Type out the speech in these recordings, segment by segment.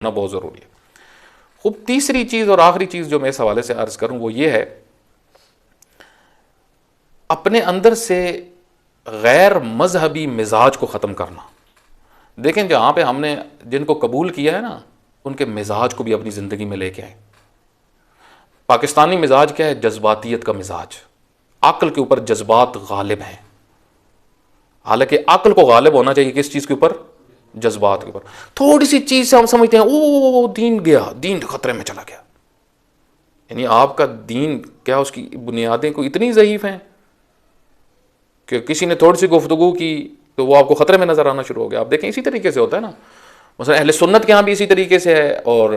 होना बहुत ज़रूरी है। खूब तीसरी चीज़ और आखिरी चीज़ जो मैं इस हवाले से अर्ज़ करूँ वो ये है, अपने अंदर से गैर मजहबी मिजाज को ख़त्म करना। देखें, जहाँ पे हमने जिनको कबूल किया है ना, उनके मिजाज को भी अपनी ज़िंदगी में लेके आए। पाकिस्तानी मिजाज क्या है? जज्बातियत का मिजाज। अक्ल के ऊपर जज्बात गालिब हैं। हालांकि अक्ल को गालिब होना चाहिए किस चीज़ के ऊपर? जज्बात के ऊपर। थोड़ी सी चीज़ से हम समझते हैं ओ दीन गया, दीन खतरे में चला गया। यानी आपका दीन क्या, उसकी बुनियादें को इतनी ज़ईफ़ हैं कि किसी ने थोड़ी सी गुफ्तगू की तो वो आपको ख़तरे में नज़र आना शुरू हो गया। आप देखें इसी तरीके से होता है ना, मसलन अहले सुन्नत के यहाँ भी इसी तरीके से है और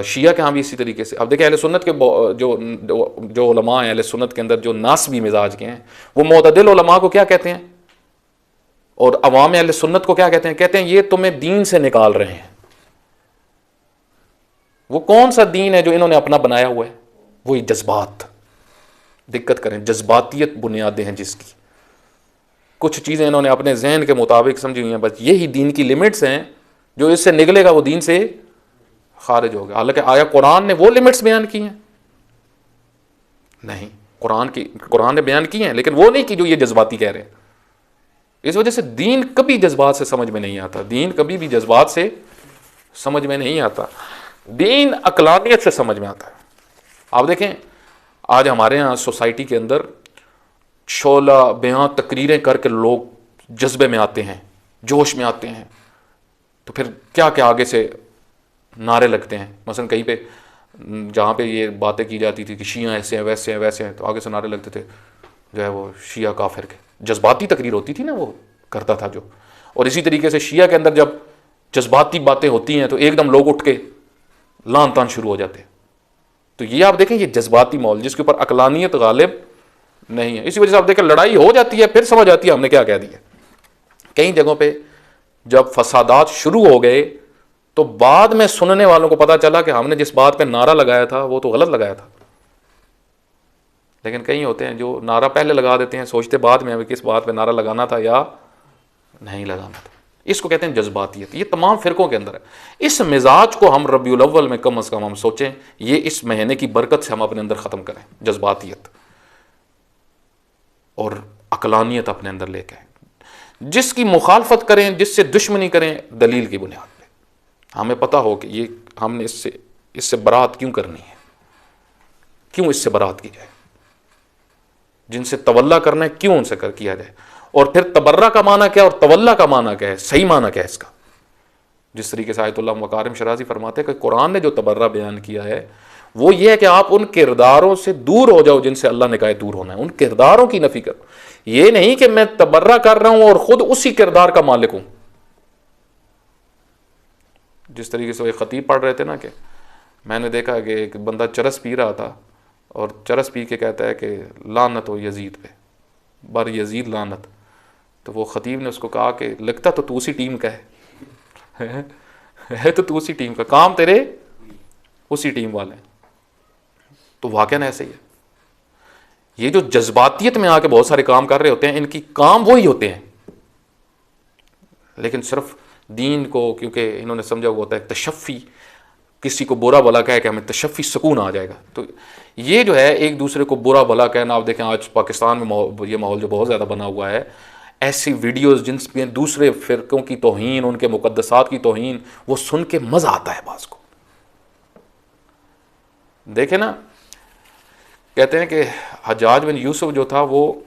शिया के यहाँ भी इसी तरीके से। अब देखें अहले सुन्नत के जो उलमा हैं अहले सुन्नत के अंदर जो नासबी मिजाज के हैं, वो मोतदिल उलमा को क्या कहते हैं और अवाम अहले सुन्नत को क्या कहते हैं? कहते हैं ये तुम्हें दीन से निकाल रहे हैं। वो कौन सा दीन है जो इन्होंने अपना बनाया हुआ है? वही जज्बात। दिक्कत करें, जज्बातियत बुनियादें हैं जिसकी। कुछ चीज़ें इन्होंने अपने जहन के मुताबिक समझी हुई हैं, बस यही दीन की लिमिट्स हैं, जो इससे निकलेगा वो दीन से खारिज हो गया। हालांकि आया कुरान ने वो लिमिट्स बयान की हैं? नहीं, कुरान ने बयान की हैं, लेकिन वो नहीं कि जो ये जज्बाती कह रहे हैं। इस वजह से दीन कभी जज्बात से समझ में नहीं आता। दीन कभी भी जज्बात से समझ में नहीं आता। दीन अकलानियत से समझ में आता है। आप देखें आज हमारे यहाँ सोसाइटी के अंदर शोला बयां तकरीरें करके लोग जज्बे में आते हैं, जोश में आते हैं, तो फिर क्या क्या आगे से नारे लगते हैं। मसलन कहीं पे जहाँ पे ये बातें की जाती थी कि शिया ऐसे हैं वैसे हैं वैसे हैं, तो आगे से नारे लगते थे जो है वो शिया काफिर के। जज्बाती तकरीर होती थी ना, वो करता था जो। और इसी तरीके से शिया के अंदर जब जज्बाती बातें होती हैं तो एकदम लोग उठ के लान तान शुरू हो जाते हैं। तो ये आप देखें, ये जज्बाती माहौल जिसके ऊपर अकलानियत गालिब नहीं है। इसी वजह से आप देखें लड़ाई हो जाती है, फिर समझ आती है हमने क्या कह दिया। कई जगहों पे जब फसादात शुरू हो गए तो बाद में सुनने वालों को पता चला कि हमने जिस बात पे नारा लगाया था वो तो गलत लगाया था। लेकिन कई होते हैं जो नारा पहले लगा देते हैं, सोचते बाद में हमें किस बात पे नारा लगाना था या नहीं लगाना था। इसको कहते हैं जज्बातियत। ये तमाम फ़िरक़ों के अंदर है। इस मिजाज को हम रबीउल अव्वल में कम अज़ कम हम सोचें, ये इस महीने की बरकत से हम अपने अंदर ख़त्म करें, जज्बातियत और अकलानियत अपने अंदर लेके आए। जिसकी मुखालफत करें, जिससे दुश्मनी करें, दलील की बुनियाद पे। हमें पता हो कि ये हमने इससे बरात क्यों करनी है, क्यों इससे बरात की जाए, जिनसे तवल्ला करना है क्यों उनसे किया जाए, और फिर तबर्रा का माना क्या और तवल्ला का माना क्या है, सही माना क्या है इसका। जिस तरीके से आयतुल्लाह मकारिम शराजी फरमाते हैं कि कुरान ने जो तबर्रा बयान किया है वो ये है कि आप उन किरदारों से दूर हो जाओ जिनसे अल्लाह ने कहा दूर होना है। उन किरदारों की नफी करो। ये नहीं कि मैं तबर्रा कर रहा हूं और खुद उसी किरदार का मालिक हूं। जिस तरीके से वो खतीब पढ़ रहे थे ना, कि मैंने देखा कि एक बंदा चरस पी रहा था और चरस पी के कहता है कि लानत हो यजीद पे, बर यजीद लानत। तो वो खतीब ने उसको कहा कि लगता तो तू उसी टीम का है तो तू उसी टीम का, काम तेरे उसी टीम वाले। तो वाकई ऐसे ही है। ये जो जज्बातियत में आके बहुत सारे काम कर रहे होते हैं, इनकी काम वही होते हैं, लेकिन सिर्फ दीन को क्योंकि इन्होंने समझा हुआ होता है तशफ़ी, किसी को बुरा भला कह के हमें तशफ़ी सुकून आ जाएगा। तो ये जो है एक दूसरे को बुरा भला कहना, आप देखें आज पाकिस्तान में ये माहौल जो बहुत ज़्यादा बना हुआ है, ऐसी वीडियोस जिनमें दूसरे फ़िरक़ों की तौहीन, उनके मुक़द्दसात की तौहीन, वो सुन के मज़ा आता है बाज़ को। देखें ना, कहते हैं कि हज्जाज बिन यूसुफ जो था वो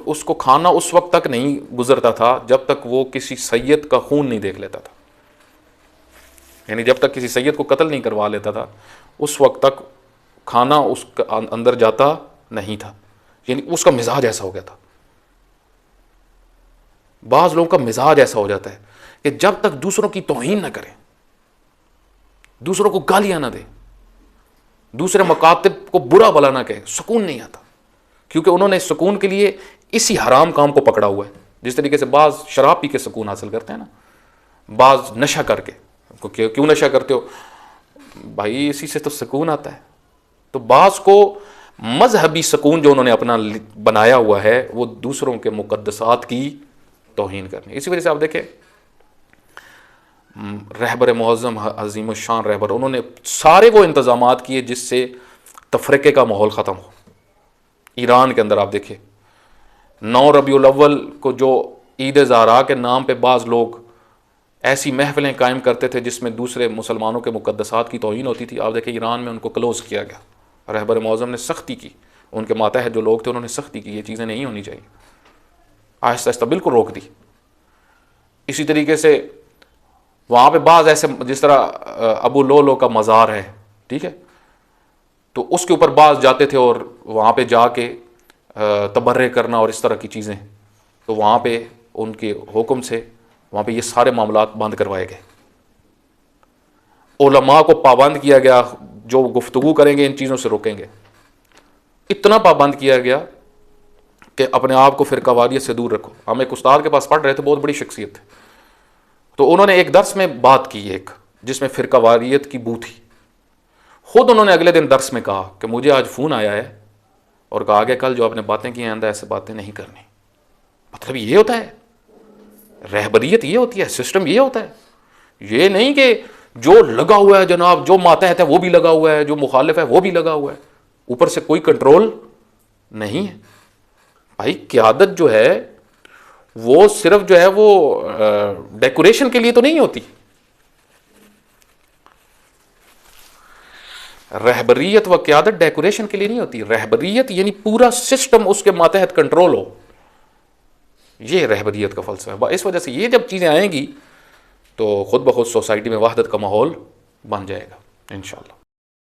उसको खाना उस वक्त तक नहीं गुजरता था जब तक वो किसी सैयद का खून नहीं देख लेता था। यानी जब तक किसी सैयद को कत्ल नहीं करवा लेता था उस वक्त तक खाना उसका अंदर जाता नहीं था। यानी उसका मिजाज ऐसा हो गया था। बाज़ लोगों का मिजाज ऐसा हो जाता है कि जब तक दूसरों की तौहीन न करें, दूसरों को गालियां ना दे, दूसरे मकातिब को बुरा भला ना कहे, सुकून नहीं आता। क्योंकि उन्होंने सुकून के लिए इसी हराम काम को पकड़ा हुआ है। जिस तरीके से बाज़ शराब पी के सुकून हासिल करते हैं ना, बाज़ नशा करके। क्यों नशा करते हो भाई? इसी से तो सुकून आता है। तो बाज़ को मजहबी सुकून जो उन्होंने अपना बनाया हुआ है वो दूसरों के मुक़द्दसात की तौहीन करनी। इसी वजह से आप देखें रहबर मुअज़्ज़म अज़ीम शान रहबर, उन्होंने सारे वो इंतज़ामात किए जिससे तफरीक़े का माहौल ख़त्म हो। ईरान के अंदर आप देखिए 9 रबीउल अव्वल को जो ईद ज़हरा के नाम पे बाज़ लोग ऐसी महफ़िलें कायम करते थे जिसमें दूसरे मुसलमानों के मुक़द्दसात की तौहीन होती थी, आप देखिए ईरान में उनको क्लोज़ किया गया। रहबर मुअज़्ज़म ने सख्ती की, उनके मातहत जो लोग थे उन्होंने सख्ती की, ये चीज़ें नहीं होनी चाहिए, आहिस्ता आहिस्ता बिल्कुल रोक दी। इसी तरीके से वहाँ पे बाज़ ऐसे, जिस तरह अबू लोलो का मज़ार है, ठीक है, तो उसके ऊपर बाज़ जाते थे और वहाँ पे जाके तबर्रे करना और इस तरह की चीज़ें, तो वहाँ पे उनके हुक्म से वहाँ पे ये सारे मामलात बंद करवाए गए। उलमा को पाबंद किया गया, जो गुफ्तगू करेंगे इन चीज़ों से रोकेंगे। इतना पाबंद किया गया कि अपने आप को फ़िरकावारियत से दूर रखो। हम एक उस्ताद के पास पढ़ रहे थे, बहुत बड़ी शख्सियत है, तो उन्होंने एक दर्स में बात की एक, जिसमें फ़िरकावारियत की बू थी। ख़ुद उन्होंने अगले दिन दर्स में कहा कि मुझे आज फ़ोन आया है और कहा कि कल जो आपने बातें की आइंदा ऐसे बातें नहीं करनी। मतलब ये होता है रहबरियत, ये होती है सिस्टम, ये होता है। ये नहीं कि जो लगा हुआ है जनाब, जो मातहत है वो भी लगा हुआ है, जो मुखालिफ है वो भी लगा हुआ है, ऊपर से कोई कंट्रोल नहीं है। भाई क़यादत जो है वो सिर्फ जो है वो डेकोरेशन के लिए तो नहीं होती। रहबरियत व क़यादत डेकोरेशन के लिए नहीं होती। रहबरियत यानी पूरा सिस्टम उसके मातहत कंट्रोल हो, ये रहबरियत का फ़लसफ़ा है। इस वजह से ये जब चीज़ें आएंगी तो खुद ब खुद सोसाइटी में वहदत का माहौल बन जाएगा इंशाअल्लाह।